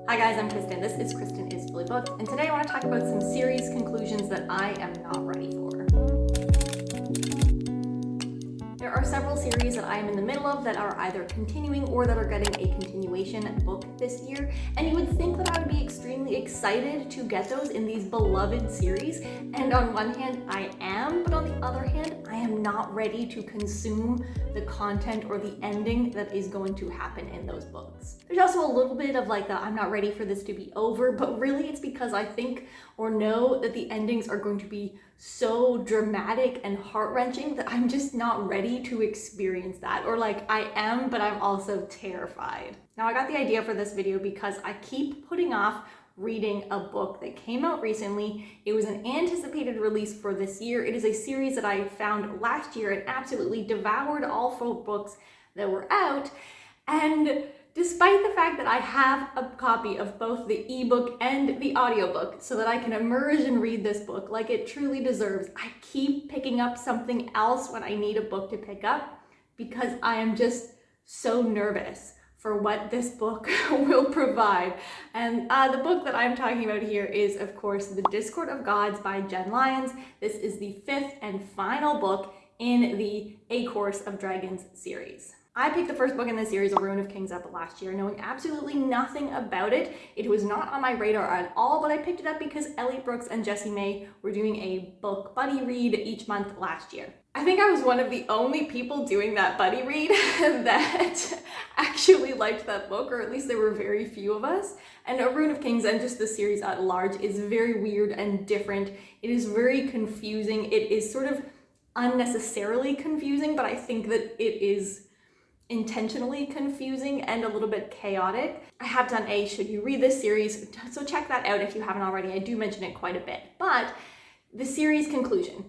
Hi guys, I'm Kristen. This is Kristen is Fully Booked, and today I want to talk about some series conclusions that I am not ready for. There are several series that I am in the middle of that are either continuing or that are getting a continuation book this year, and you would think that I would be extremely excited to get those in these beloved series, and on one hand I am, but on the other hand I am not ready to consume the content or the ending that is going to happen in those books. There's also a little bit of like the I'm not ready for this to be over, but really it's because I think or know that the endings are going to be so dramatic and heart-wrenching that I'm just not ready to experience that. Or like I am, but I'm also terrified. Now I got the idea for this video because I keep putting off reading a book that came out recently. It was an anticipated release for this year. It is a series that I found last year and absolutely devoured all 4 books that were out. And despite the fact that I have a copy of both the ebook and the audiobook so that I can immerse and read this book like it truly deserves, I keep picking up something else when I need a book to pick up because I am just so nervous for what this book will provide. And the book that I'm talking about here is, of course, The Discord of Gods by Jen Lyons. This is the 5th and final book in the A Course of Dragons series. I picked the first book in the series, A Ruin of Kings, up last year, knowing absolutely nothing about it. It was not on my radar at all, but I picked it up because Ellie Brooks and Jessie May were doing a book buddy read each month last year. I think I was one of the only people doing that buddy read that actually liked that book, or at least there were very few of us. And A Ruin of Kings and just the series at large is very weird and different. It is very confusing. It is sort of unnecessarily confusing, but I think that it is intentionally confusing and a little bit chaotic. I have done a should you read this series, so check that out if you haven't already. I do mention it quite a bit. But the series conclusion,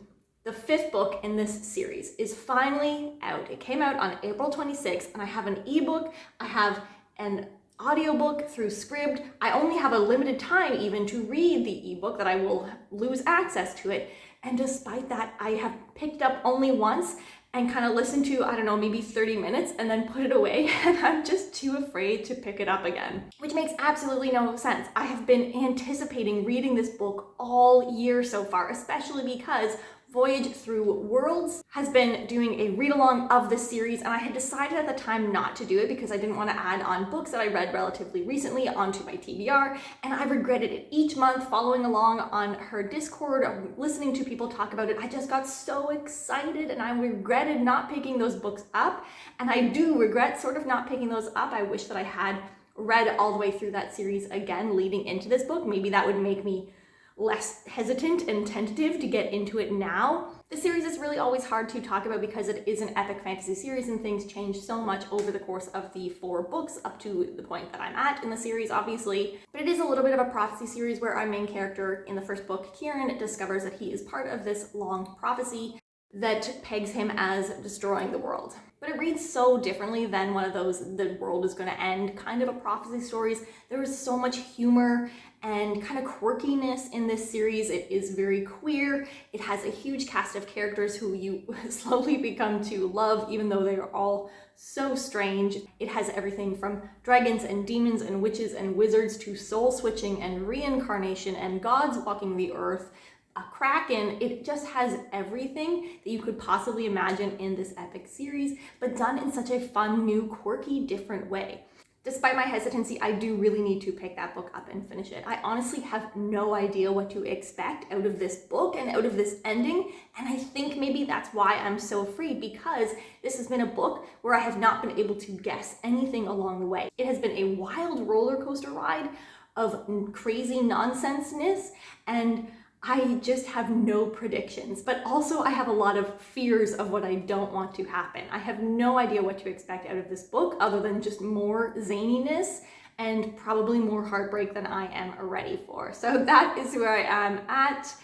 the 5th book in this series, is finally out. It came out on April 26th, and I have an ebook, I have an audiobook through Scribd. I only have a limited time even to read the ebook that I will lose access to it. And despite that, I have picked up only once and kind of listened to, I don't know, maybe 30 minutes and then put it away, and I'm just too afraid to pick it up again, which makes absolutely no sense. I have been anticipating reading this book all year so far, especially because Voyage Through Worlds has been doing a read-along of the series, and I had decided at the time not to do it because I didn't want to add on books that I read relatively recently onto my TBR, and I regretted it. Each month, following along on her Discord, listening to people talk about it, I just got so excited, and I regretted not picking those books up, and I do regret sort of not picking those up. I wish that I had read all the way through that series again leading into this book. Maybe that would make me less hesitant and tentative to get into it now. The series is really always hard to talk about because it is an epic fantasy series and things change so much over the course of the 4 books up to the point that I'm at in the series, obviously. But it is a little bit of a prophecy series where our main character in the first book, Kieran, discovers that he is part of this long prophecy that pegs him as destroying the world. But it reads so differently than one of those the world is going to end kind of a prophecy stories. There is so much humor and kind of quirkiness in this series. It is very queer. It has a huge cast of characters who you slowly become to love, even though they are all so strange. It has everything from dragons and demons and witches and wizards to soul switching and reincarnation and gods walking the earth, a kraken. It just has everything that you could possibly imagine in this epic series, but done in such a fun, new, quirky, different way. Despite my hesitancy, I do really need to pick that book up and finish it. I honestly have no idea what to expect out of this book and out of this ending, and I think maybe that's why I'm so afraid, because this has been a book where I have not been able to guess anything along the way. It has been a wild roller coaster ride of crazy nonsenseness, and I just have no predictions, but also I have a lot of fears of what I don't want to happen. I have no idea what to expect out of this book other than just more zaniness and probably more heartbreak than I am ready for. So that is where I am at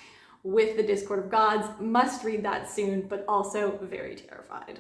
with The Discord of Gods. Must read that soon, but also very terrified.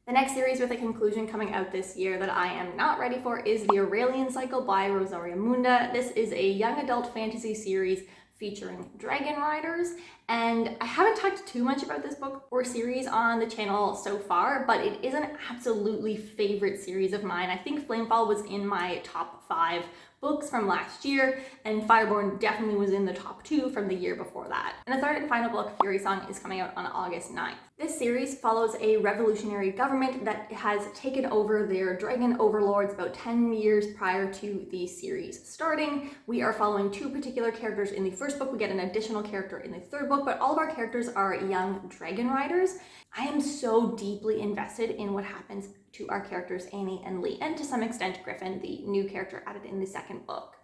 The next series with a conclusion coming out this year that I am not ready for is the Aurelian Cycle by Rosaria Munda. This is a young adult fantasy series featuring dragon riders, and I haven't talked too much about this book or series on the channel so far, but it is an absolutely favorite series of mine. I think Flamefall was in my top 5 books from last year, and Fireborn definitely was in the top 2 from the year before that. And the third and final book, Fury Song, is coming out on August 9th. This series follows a revolutionary government that has taken over their dragon overlords about 10 years prior to the series starting. We are following 2 particular characters in the first book. We get an additional character in the third book, but all of our characters are young dragon riders. I am so deeply invested in what happens to our characters Annie and Lee, and to some extent Griffin, the new character added in the second book.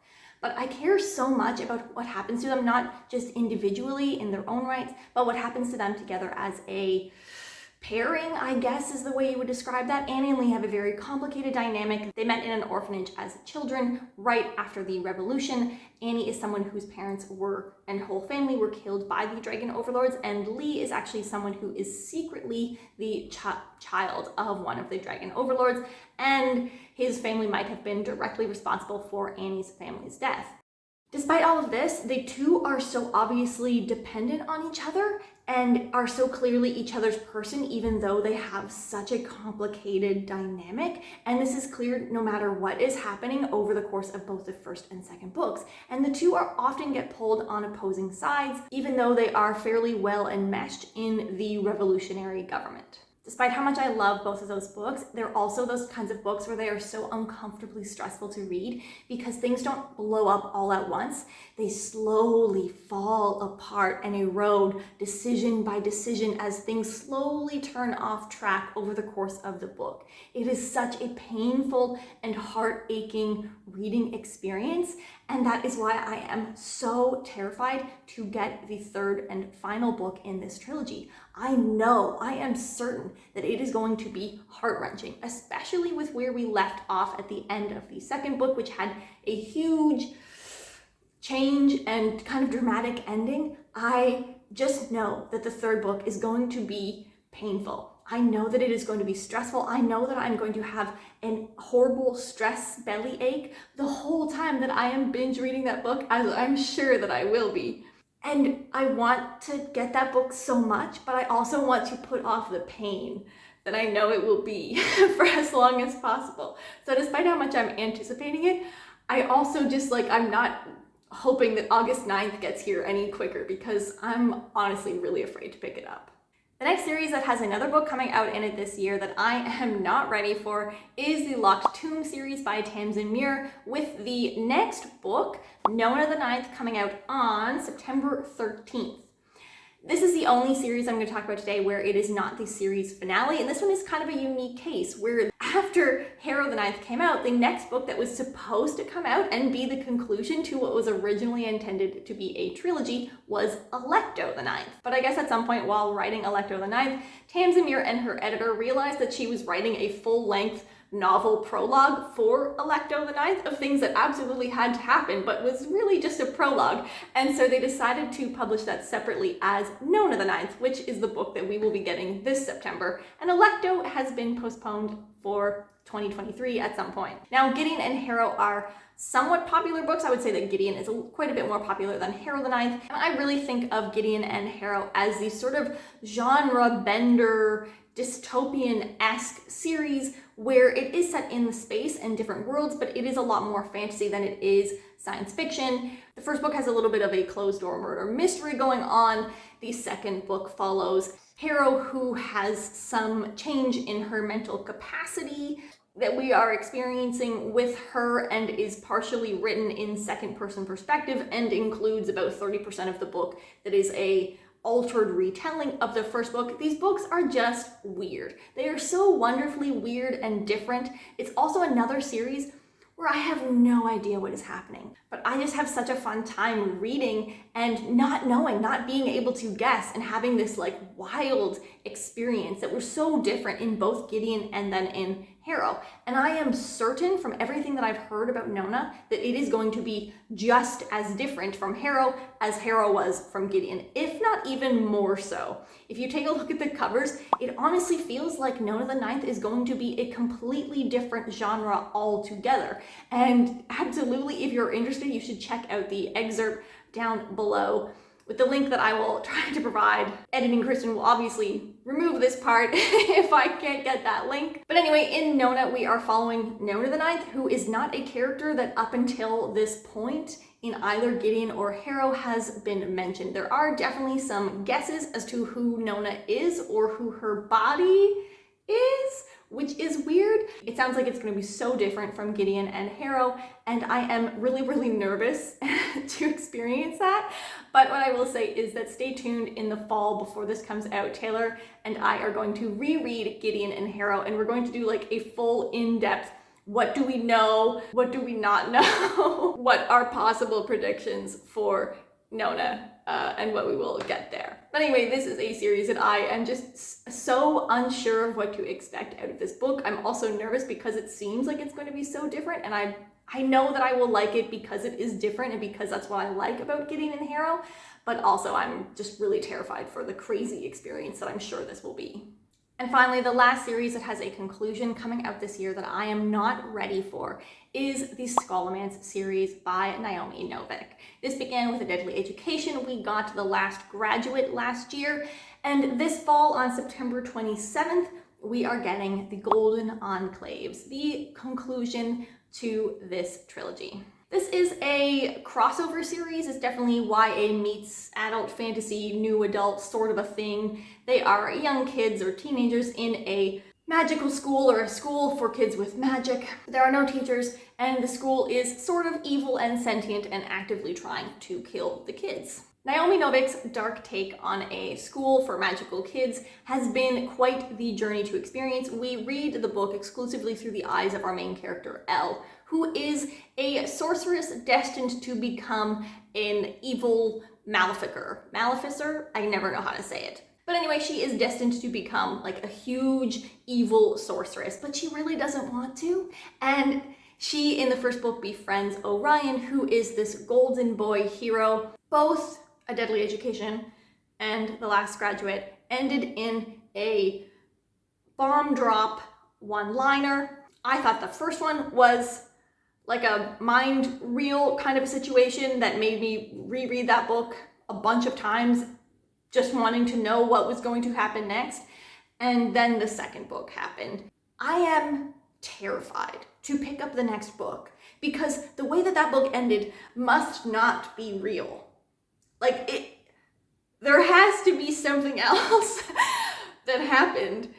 But I care so much about what happens to them, not just individually in their own rights, but what happens to them together as a pairing, I guess is the way you would describe that. Annie and Lee have a very complicated dynamic. They met in an orphanage as children right after the revolution. Annie is someone whose parents and whole family were killed by the dragon overlords, and Lee is actually someone who is secretly the child of one of the dragon overlords, and his family might have been directly responsible for Annie's family's death. Despite all of this, the two are so obviously dependent on each other and are so clearly each other's person, even though they have such a complicated dynamic. And this is clear no matter what is happening over the course of both the first and second books. And the two are often get pulled on opposing sides, even though they are fairly well enmeshed in the revolutionary government. Despite how much I love both of those books, they're also those kinds of books where they are so uncomfortably stressful to read because things don't blow up all at once. They slowly fall apart and erode decision by decision as things slowly turn off track over the course of the book. It is such a painful and heart-aching reading experience, and that is why I am so terrified to get the third and final book in this trilogy. I am certain that it is going to be heart-wrenching, especially with where we left off at the end of the second book, which had a huge change and kind of dramatic ending. I just know that the third book is going to be painful. I know that it is going to be stressful. I know that I'm going to have a horrible stress bellyache the whole time that I am binge reading that book, as I'm sure that I will be. And I want to get that book so much, but I also want to put off the pain that I know it will be for as long as possible. So despite how much I'm anticipating it, I also just I'm not hoping that August 9th gets here any quicker because I'm honestly really afraid to pick it up. The next series that has another book coming out in it this year that I am not ready for is the Locked Tomb series by Tamsin Muir, with the next book, Nona the Ninth, coming out on September 13th. This is the only series I'm going to talk about today where it is not the series finale, and this one is kind of a unique case where after Harrow the Ninth came out, the next book that was supposed to come out and be the conclusion to what was originally intended to be a trilogy was Alecto the Ninth. But I guess at some point while writing Alecto the Ninth, Tamsin Muir and her editor realized that she was writing a full-length novel prologue for Alecto the Ninth of things that absolutely had to happen, but was really just a prologue. And so they decided to publish that separately as Nona the Ninth, which is the book that we will be getting this September. And Alecto has been postponed for 2023 at some point. Now, Gideon and Harrow are somewhat popular books. I would say that Gideon is quite a bit more popular than Harrow the Ninth. And I really think of Gideon and Harrow as these sort of genre bender, dystopian-esque series where it is set in the space and different worlds, but it is a lot more fantasy than it is science fiction. The first book has a little bit of a closed-door murder mystery going on. The second book follows Harrow, who has some change in her mental capacity that we are experiencing with her and is partially written in second-person perspective and includes about 30% of the book that is a altered retelling of the first book. These books are just weird. They are so wonderfully weird and different. It's also another series where I have no idea what is happening, but I just have such a fun time reading and not knowing, not being able to guess, and having this wild experience that was so different in both Gideon and then in Harrow. And I am certain from everything that I've heard about Nona that it is going to be just as different from Harrow as Harrow was from Gideon, if not even more so. If you take a look at the covers, it honestly feels like Nona the Ninth is going to be a completely different genre altogether. And absolutely, if you're interested, you should check out the excerpt down below with the link that I will try to provide. Editing Kristen will obviously remove this part if I can't get that link. But anyway, in Nona, we are following Nona the Ninth, who is not a character that up until this point in either Gideon or Harrow has been mentioned. There are definitely some guesses as to who Nona is or who her body is, which is weird. It sounds like it's going to be so different from Gideon and Harrow, and I am really, really nervous to experience that. But what I will say is that stay tuned in the fall before this comes out. Taylor and I are going to reread Gideon and Harrow, and we're going to do like a full in-depth what do we know, what do we not know, what are possible predictions for Nona, and what we will get there. But anyway, this is a series that I am just so unsure of what to expect out of this book. I'm also nervous because it seems like it's going to be so different, and I know that I will like it because it is different and because that's what I like about Gideon and Harrow, but also I'm just really terrified for the crazy experience that I'm sure this will be. And finally, the last series that has a conclusion coming out this year that I am not ready for is the Scholomance series by Naomi Novik. This began with A Deadly Education. We got the last graduate last year, and this fall on September 27th, we are getting the Golden Enclaves, the conclusion to this trilogy. This is a crossover series. It's definitely YA meets adult fantasy, new adult sort of a thing. They are young kids or teenagers in a magical school or a school for kids with magic. There are no teachers, and the school is sort of evil and sentient and actively trying to kill the kids. Naomi Novik's dark take on a school for magical kids has been quite the journey to experience. We read the book exclusively through the eyes of our main character, Elle, who is a sorceress destined to become an evil maleficer? I never know how to say it. But anyway, she is destined to become like a huge evil sorceress, but she really doesn't want to. And she, in the first book, befriends Orion, who is this golden boy hero. Both A Deadly Education and The Last Graduate ended in a bomb drop one-liner. I thought the first one was like a mind reel kind of a situation that made me reread that book a bunch of times, just wanting to know what was going to happen next. And then the second book happened. I am terrified to pick up the next book because the way that that book ended must not be real. There has to be something else that happened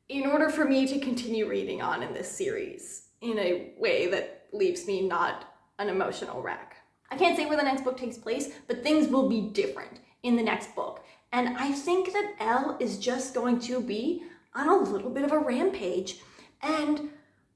in order for me to continue reading on in this series in a way that leaves me not an emotional wreck. I can't say where the next book takes place, but things will be different in the next book. And I think that Elle is just going to be on a little bit of a rampage. And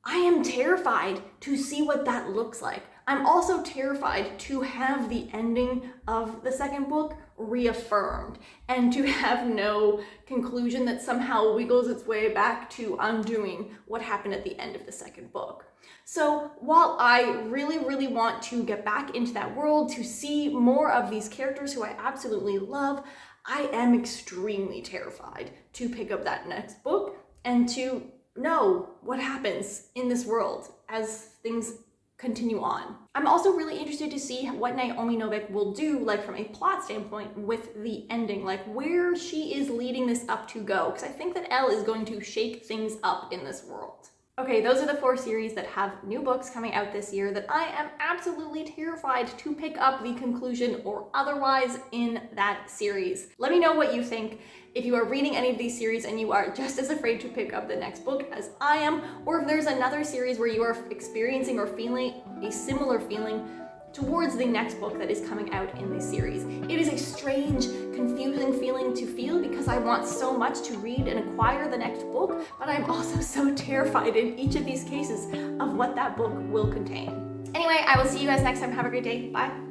I am terrified to see what that looks like. I'm also terrified to have the ending of the second book reaffirmed and to have no conclusion that somehow wiggles its way back to undoing what happened at the end of the second book. So while I really, really want to get back into that world to see more of these characters who I absolutely love, I am extremely terrified to pick up that next book and to know what happens in this world as things continue on. I'm also really interested to see what Naomi Novik will do, like from a plot standpoint, with the ending, like where she is leading this up to go, because I think that Elle is going to shake things up in this world. Okay, those are the 4 series that have new books coming out this year that I am absolutely terrified to pick up the conclusion or otherwise in that series. Let me know what you think. If you are reading any of these series and you are just as afraid to pick up the next book as I am, or if there's another series where you are experiencing or feeling a similar feeling towards the next book that is coming out in this series. It is a strange, confusing feeling to feel because I want so much to read and acquire the next book, but I'm also so terrified in each of these cases of what that book will contain. Anyway, I will see you guys next time. Have a great day. Bye.